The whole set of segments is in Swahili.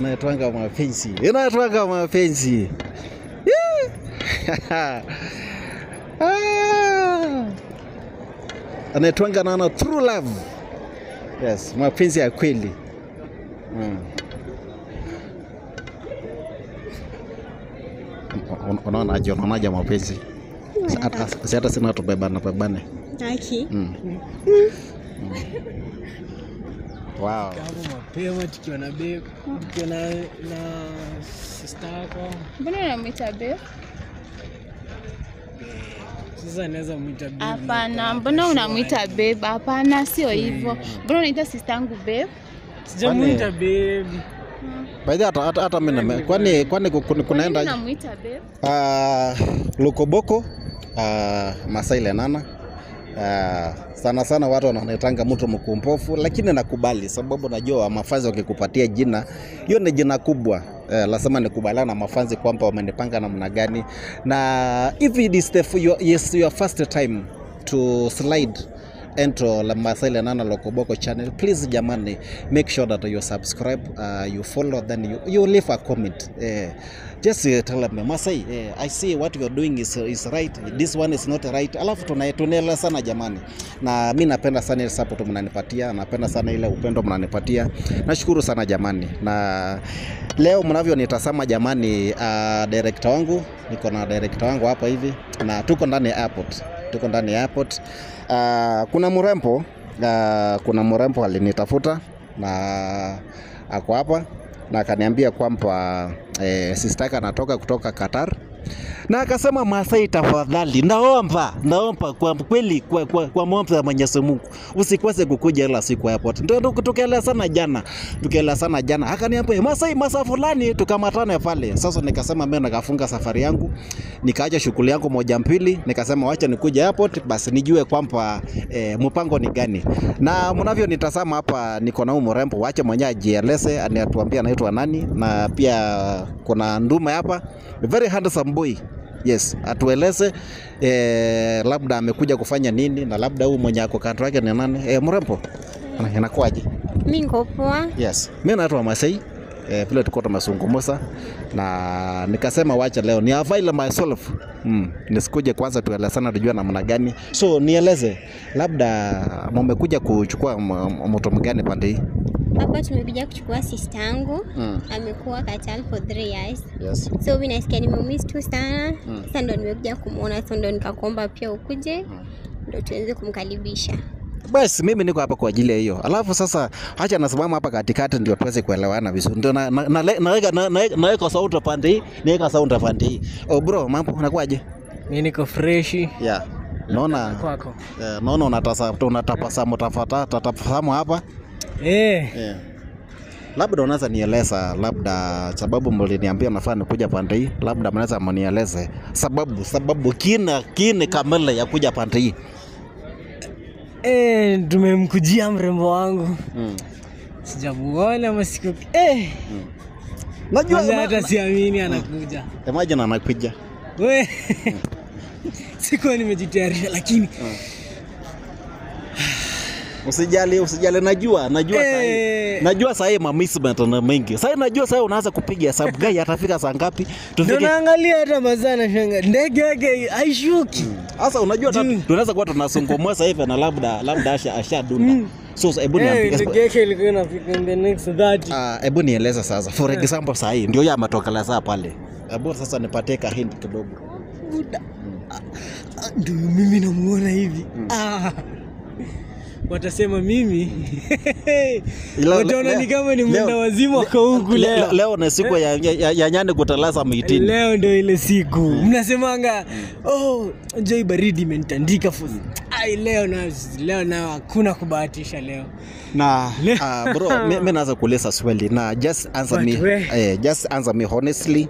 Inaitwanga mapenzi. Inaitwanga mapenzi. Anaitwanga na true love. Yes, mapenzi ya kweli. Unaonaje mapenzi? Hata sina tubebane. Haki. Wow. Kama mapema tukiwa na babe, tukiwa na sister yako. Mbona unamwita babe? Sasa naweza muita babe. Hapana, mbona unamwita babe? Hapana, sio hivyo. Mbona unaita sister yangu babe? Sijamuita babe. Baada hata mimi kwani kunaenda Unamuita babe? Lokoboko, Masai Lenana. Sana watu wanaitanga mtu mkumpofu, lakini nakubali sababu najua mafanzi wakikupatia jina hiyo ni jina kubwa. Lazima nikubaliana na mafanzi kwamba wamenipanga namna gani, na if it is your first time to slide into la Masai Lenana Lokoboko channel, please jamani, make sure that you subscribe, you follow, then you leave a comment. Just tell me, Masai, I see what you are doing is right, this one is not right. Alafu tunaelewa sana jamani, na mimi napenda sana ile support mnanipatia, napenda sana ile upendo mnanipatia. Nashukuru sana jamani, na leo mnavyonitazama jamani, director wangu, niko na director wangu hapa hivi, na tuko ndani ya airport. Kuna mrembo alinitafuta na ako hapa na akaniambia kwamba sister yake anatoka kutoka Qatar, na akasema Masai, tafadhali naomba kwa kweli kwa mwombe wa Mwenyezi Mungu usikose kukuja ila siku airport. Ndio tukaelea sana jana. Akaniambia Masai, masa fulani tukamatane pale. Sasa nikasema mimi nikafunga safari yangu, nikaacha shughuli yangu moja mbili, nikasema wacha nikuje airport basi nijue kwamba mpango ni gani. Na mnavyonitazama hapa niko na huyu mrembo, wacha mwenyewe ajieleze, anatuambia anaitwa nani, na pia kuna ndume hapa, very handsome boy. Yes, atueleze labda amekuja kufanya nini, na labda huyu mwenye ako kando yake ni nani. Mrembo, inakuaje? Mimi niko poa. Yes, mimi naitwa Masai. Vile tuko tumezungumza na nikasema wacha leo ni avail myself. Nisikuje kwanza tuelezana tujue namna gani. So nieleze labda mmekuja kuchukua mtu mgani pande hii? Hapa tumekuja kuchukua sister yangu. Amekuwa Qatar for 3 years. Yes. So mimi nasikia nimemiss tu sana. Sasa ndo nimekuja kumuona, so ndo nikakuomba pia ukuje. Ndo tuanze kumkaribisha. Basi mimi niko hapa kwa ajili ya hiyo. Alafu sasa acha nasimama hapa katikati ndio tuweze kuelewana vizuri. Ndio naweka sauti pande hii, naweka sauti pande hii. Oh bro, mambo unakuaje? Mimi niko fresh. Yeah. Naona kwako. Naona unatabasamu hapa. Yeah. Labda unaweza nieleza labda sababu mliniambia nafaa nikuja pande hii, labda mnaweza mnieleze sababu kina kamera ya kuja pande hii. Tumemkujia mrembo wangu. Sijamuona masiku. Najua hata siamini anakuja. Imagine anakuja. We. Sikuwa nimejitayarisha lakini Usijali, najua sahi mamisment na mengi. Sahi najua sahi unaanza kupiga hesabu gani atafika saa ngapi? Ndio naangalia hata mazana shanga. Ndege yake haishuki. Sasa unajua tunaweza kuwa tunazungumza sasa hivi na labda ashadunda. So hebu niambie. Ndege yake ilikuwa inafika in the next 30. Hebu nieleza sasa. For example sahi ndio ya matokala saa pale. Hebu sasa nipatie ka hint kidogo. Ndio mimi namuona hivi. Watasema mimi wataona ni kama ni mwenda wazimu wako huku leo. Leo na siku ya nyani kutalasa mitini. Leo ndio ile siku. Mnasemanga njoi baridi imenitandika fuzi. Leo na hakuna kubahatisha leo. Na bro, mimi naanza kuuliza swali na just answer me honestly.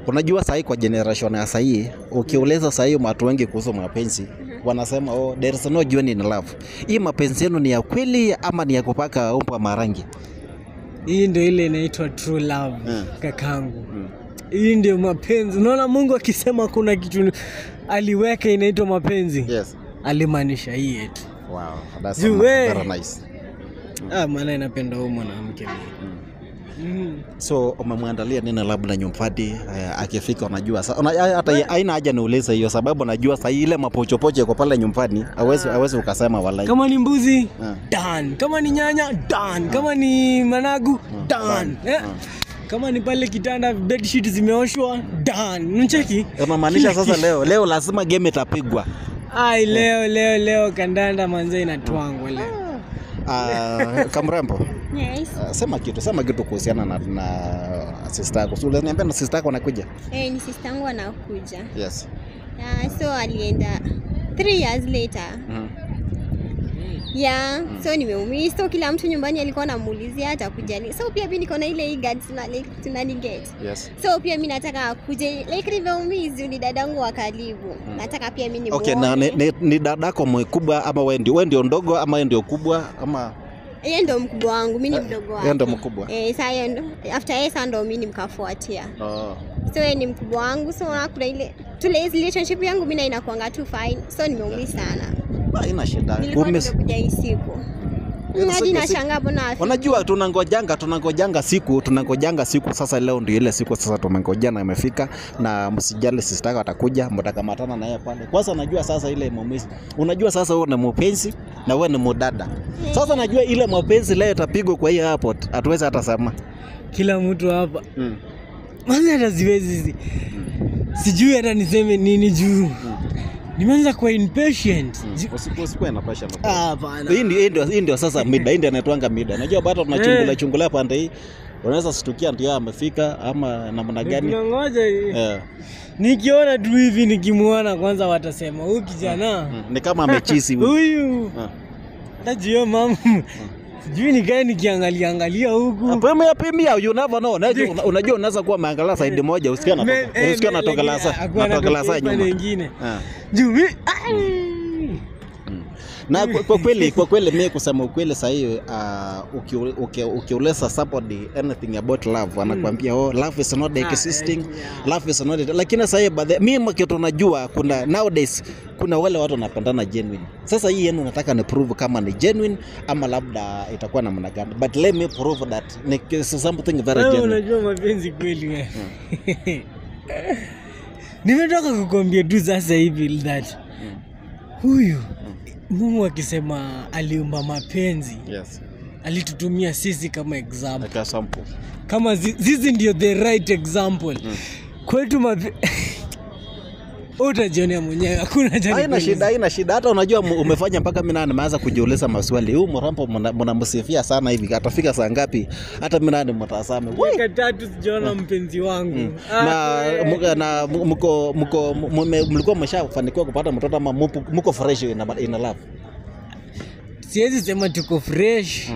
Unajua sahi kwa generation ya sahi, ukiuliza sahi watu wengi kuhusu mapenzi wanasema there is no joy in love. Hii mapenzi yenu ni ya kweli ama ni ya kupaka umpa marangi? Hii ndio ile inaitwa true love kakangu. Hii ndio mapenzi. Unaona Mungu akisema kuna kitu aliweka inaitwa mapenzi. Yes. Alimaanisha hii yetu. Wow, that's very nice. Maana inapenda huyu mwanamke mimi. So umemwandalia nini labda nyumbani akifika unajua hata haina haja niulize hiyo sababu najua sasa ile mapochopocho yako pale nyumbani hawezi ukasema wallahi. Kama ni mbuzi dan, kama ni nyanya dan, kama ni managu dan. Kama ni pale kitanda bed sheet zimeoshwa dan. Unacheki? Unamaanisha sasa leo lazima game itapigwa. Ai leo kandanda manze inatwangwa leo. Kamrembo. Yes. Sema kitu kuhusiana na sister yako. So unaniambia na sister yako anakuja? Ni sister yangu anakuja. Yes. So alienda 3 years later. So nimeumia. So kila mtu nyumbani alikuwa anamuulizia atakuja. So pia mimi niko na ile guards tunani get. Yes. So pia mimi nataka akuje like nimeumizi ni dadangu wa karibu. Nataka pia mimi Okay, na ni dadako mkubwa ama wewe ndio ndogo ama wewe ndio kubwa ama yeye ndio mkubwa wangu, mimi ni mdogo wake. Yeye ndio mkubwa. Sasa after yeye ndio mimi nimkafuatia. So yeye ni mkubwa wangu, so kuna ile relationship yangu mimi na inakuanga tu fine. So nimeumia sana. Haina shida. Nimekuja hii siku. Hadi nashangaa mbona. Unajua tunangojanga siku sasa leo ndio ile siku sasa tumengoja na imefika na msijali sister yako atakuja mtakamatana na yeye pale. Kwanza najua sasa ile maumizi. Unajua sasa wewe ni mpenzi na wewe ni mdada. Sasa najua ile mapenzi leo itapigwa kwa hiyo airport. Hatuwezi hata sema. Kila mtu hapa. Maana hata siwezi. Sijui hata niseme nini juu. Nimeanza kuwa impatient. Usikuwe na passion. Hapana. Hii ndio sasa mida, hii ndio inaitwanga mida. Unajua bado tunachungulia pande hii. Unaweza stukia ndio amefika ama namna gani? Tunangoja hii. Nikiona tu hivi nikimuona kwanza watasema huyu kijana ni kama amechisi huyu. Tajio mama. Sijui nikae nikiangalia huku. Pemia you never know. Unajua unaweza kuwa umeangalia side moja usikia natoka lasa nyuma. Jumi. Na kwa kweli mimi kusema ukweli sasa hiyo ukiuleza somebody anything about love anakuambia love is not existing, love is not, lakini sasa hiyo mimi kitu najua kuna nowadays kuna wale watu wanapendana genuine. Sasa hii yenu nataka ni prove kama ni genuine ama labda itakuwa namna gani, but let me prove that it's something very genuine. Unajua mapenzi kweli wewe. Nimetoka kukwambia tu sasa hivi that huyu Mungu akisema aliumba mapenzi. Yes. Alitutumia sisi kama example. Kama sisi ndio the right example. Kwetu utajionea mwenyewe, hakuna jani. Haina shida. Hata unajua umefanya mpaka mimi nimeanza kujiuliza maswali. Huyu Mrampo mnamsifia sana hivi. Atafika saa ngapi? Hata mimi nani mtasame. Wiki 3 sijaona mpenzi wangu. Na mlikuwa mmeshafanikiwa kupata mtoto ama mko fresh in love? Siwezi sema tuko fresh.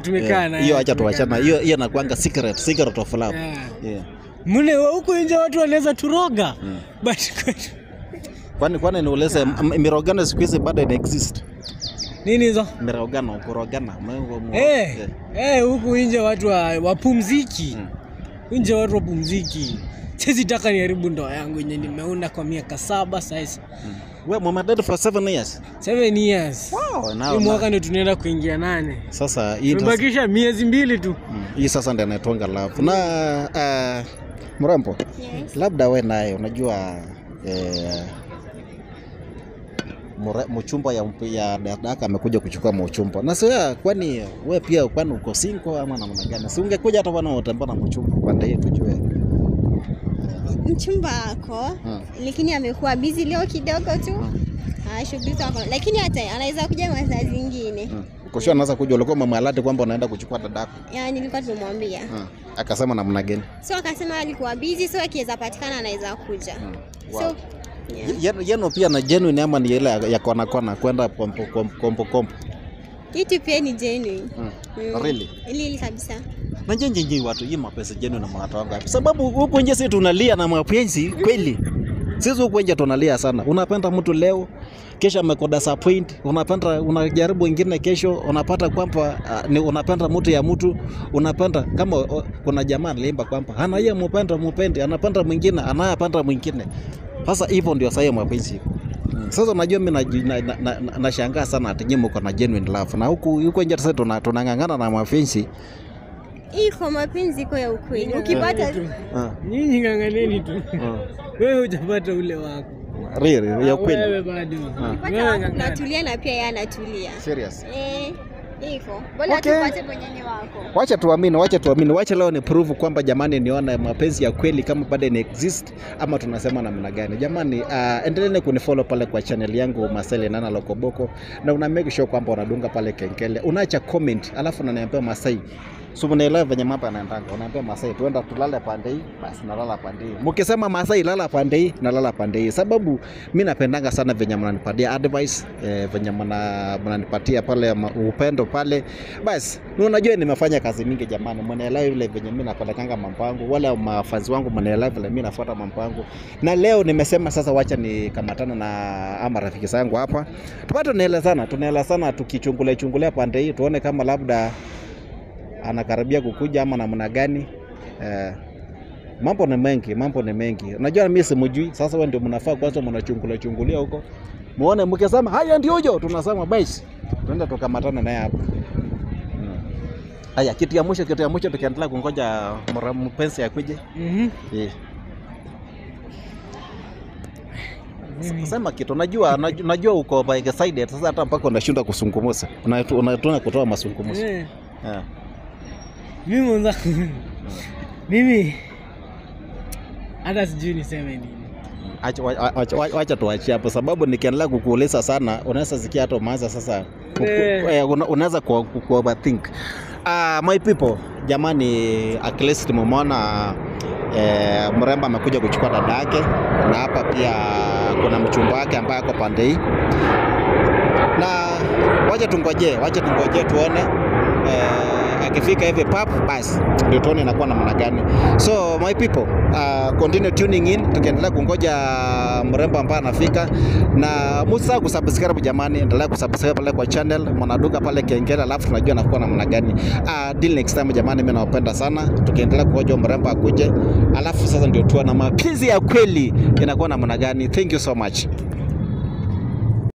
Tumekaa na hiyo acha tuachana. Hiyo inakuanga secret of love. Mune huko nje watu wanaweza turoga. But kwani niulize mirogano siku hizi bado ina exist? Nini hizo? Mirogano, kurogana. Huko nje watu wapumziki. Nje watu wapumziki. Sisi taka niharibu ndoa yangu yenye nimeunda kwa miaka 7 sasa. Wewe mama for 7 years. 7 years. Wow, hii mwaka ndio tunaenda kuingia 8. Sasa hii tumebakisha miezi 2 tu. Hii sasa ndio inaitwa love. Na Mrampo. Yes. Labda wewe naye unajua mchumba ya dadaka amekuja kuchukua mchumba. Na sasa kwani wewe pia uko single ama namna gani? Si ungekuja hata bwana utembea na mchumba pande yetu tujue. Mchumba wako lakini amekuwa busy leo kidogo tu. Shughuli zako lakini hata anaweza kuja masaa zingine. Ukosha anaanza kuja ulikuwa mama alati kwamba unaenda kuchukua dadako. Nilikuwa tumemwambia. Akasema namna gani? So akasema alikuwa busy so akiweza patikana anaweza kuja. Wow. So yenu pia na genuine ama ni ile ya kona kwenda kompo. Kitu pia ni genuine. Really? Ili kabisa. Na njenje watu hii mapenzi genuine na mwanatoa ngapi? Sababu huko nje sisi tunalia na mapenzi kweli. Sisi huko nje tunalia sana. Unapenda mtu leo, kesho amekoda disappoint, unajaribu wengine kesho, unapata kwamba unapenda mtu ya mtu, unapenda kama kuna jamaa aliimba kwamba ana yeye mpende, anapenda mwingine, anayapenda mwingine. Sasa hivyo ndio sahihi mapenzi. Sasa unajua mimi nashangaa sana ati nyinyi mko na genuine love na huku nje sasa tunang'ang'ana na mapenzi. Iko mapenzi iko ya ukweli. Ukipata nyinyi ng'ang'aneni tu. Wewe hujapata ule wako. Really ya kweli. Wewe bado. Unatulia na pia yeye anatulia. Serious. Hivyo. Bora tupate mwenyewe wako. Wacha tuamini. Wacha leo ni prove kwamba jamani niona mapenzi ya kweli kama bado ina exist ama tunasema namna gani. Jamani endeleeni kunifollow pale kwa channel yangu Masai Nana Lokoboko na una make sure kwamba unadunga pale kengele. Unaacha comment alafu unaniambia Masai. So unaelewa venye mambo yanaendanga. Unaambia Masai tuenda tulale pande hii, basi nalala pande hii. Mkisema Masai lala pande hii, nalala pande hii. Sababu mimi napendanga sana venye mnanipatia advice, venye mnanipatia pale upendo pale. Basi, unajua nimefanya kazi mingi jamani. Mnaelewa vile venye mimi napelekanga mambo yangu. Wale mafazi wangu mnaelewa vile mimi nafuata mambo yangu. Na leo nimesema sasa wacha nikamatana na ama rafiki zangu hapa. Tupate tunaelezana tukichungulia pande hii tuone kama labda anakaribia kukuja ama namna gani. Mambo ni mengi. Unajua mimi simjui. Sasa wewe ndio mnafaa kwanza mnachungulia huko. Muone mkisema haya ndio huyo tunasema basi. Tuenda tukamatana naye hapo. Haya kitu ya mwisho tukiendelea kungoja mpenzi akuje. Sema kitu najua uko by excited sasa hata mpaka unashinda kusungumusa. Unataka kutoa masungumuso. Mimi hata sijui niseme nini. Acha tuachie hapo sababu nikiendelea kukuuliza sana unaweza sikia hata umeanza sasa unaweza ku overthink. My people, jamani at least mumeona mrembo amekuja kuchukua dada yake na hapa pia kuna mchumba wake ambaye ako pande hii. Na wacha tungoje tuone akifika hivi pap basi ndio tuone inakuwa namna gani. So my people, continue tuning in tukiendelea kungoja mrembo ambaye anafika na msisahau kusubscribe jamani, endelea kusubscribe pale kwa channel mnaduka pale kengele alafu tunajua inakuwa namna gani. Till next time jamani, mimi nawapenda sana. Tukiendelea kungoja mrembo akuje alafu sasa ndio tuone mapenzi ya kweli inakuwa namna gani. Thank you so much.